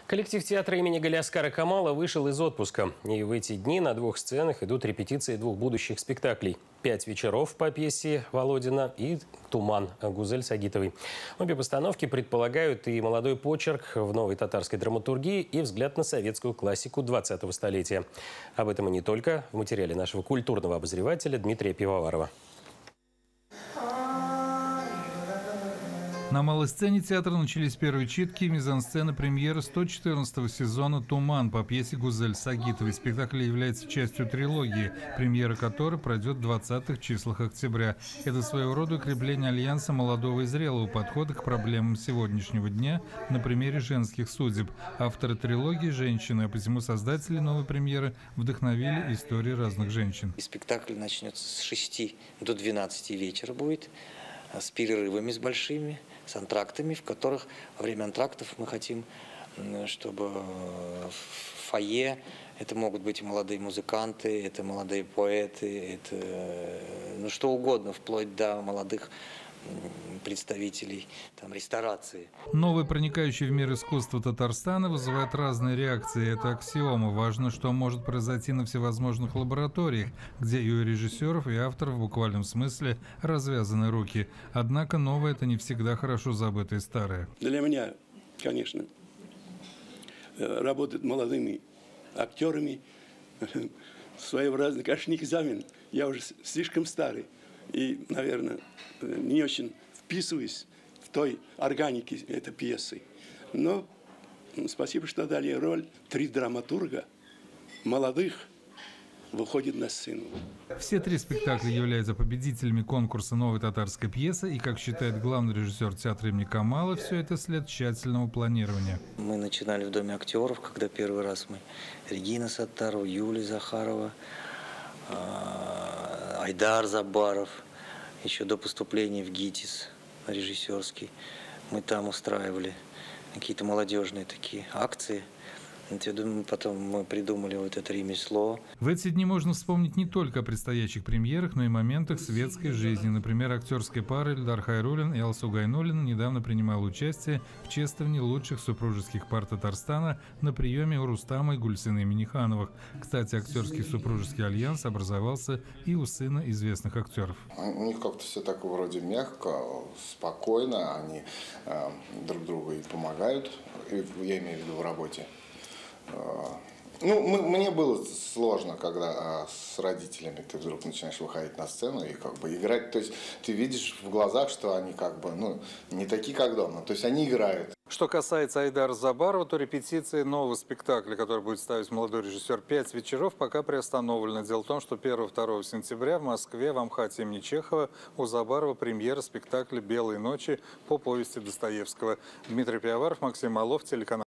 Коллектив театра имени Галиаскара Камала вышел из отпуска. И в эти дни на двух сценах идут репетиции двух будущих спектаклей. 5 вечеров по пьесе Володина и «Туман» Гузель Сагитовой. Обе постановки предполагают и молодой почерк в новой татарской драматургии, и взгляд на советскую классику 20-го столетия. Об этом и не только в материале нашего культурного обозревателя Дмитрия Пивоварова. На малой сцене театра начались первые читки и мизансцены премьеры 114-го сезона «Туман» по пьесе Гузель Сагитовой. Спектакль является частью трилогии, премьера которой пройдет в 20-х числах октября. Это своего рода укрепление альянса молодого и зрелого подхода к проблемам сегодняшнего дня на примере женских судеб. Авторы трилогии – женщины, а посему создатели новой премьеры вдохновили истории разных женщин. Спектакль начнется с 6 до 12 вечера будет, с перерывами с большими, с антрактами, в которых во время антрактов мы хотим, чтобы в фойе это могут быть и молодые музыканты, это молодые поэты, это что угодно, вплоть до молодых представителей ресторации. Новый, проникающий в мир искусства Татарстана, вызывает разные реакции. Это аксиома. Важно, что может произойти на всевозможных лабораториях, где и у режиссеров, и авторов в буквальном смысле развязаны руки. Однако новое – это не всегда хорошо забытое старое. Для меня, конечно, работать молодыми актерами своеобразный, конечно, экзамен. Я уже слишком старый и, наверное, не очень вписываюсь в той органике этой пьесы. Но спасибо, что дали роль 3 драматурга молодых выходит на сцену. Все 3 спектакля являются победителями конкурса новой татарской пьесы. И, как считает главный режиссер театра имени Камала, все это след тщательного планирования. Мы начинали в Доме актеров, когда первый раз мы Регина Саттарова, Юлия Захарова, Айдар Забаров, еще до поступления в ГИТИС режиссерский. Мы там устраивали какие-то молодежные такие акции. Я думаю, потом мы придумали вот это ремесло. В эти дни можно вспомнить не только о предстоящих премьерах, но и моментах светской жизни. Например, актерская пара Эльдар Хайруллин и Алсу Гайнуллина недавно принимала участие в чествовании лучших супружеских пар Татарстана на приеме у Рустама и Гульсины Минихановых. Кстати, актерский супружеский альянс образовался и у сына известных актеров. У них как-то все так вроде мягко, спокойно, они друг другу и помогают, я имею в виду в работе. Мне было сложно, когда с родителями ты вдруг начинаешь выходить на сцену и играть. То есть ты видишь в глазах, что они не такие, как дома. То есть они играют. Что касается Айдара Забарова, то репетиции нового спектакля, который будет ставить молодой режиссер, 5 вечеров, пока приостановлены. Дело в том, что 1-2 сентября в Москве в Амхате имени Чехова у Забарова премьера спектакля «Белые ночи» по повести Достоевского. Дмитрий Пивоваров, Максим Малов, телеканал.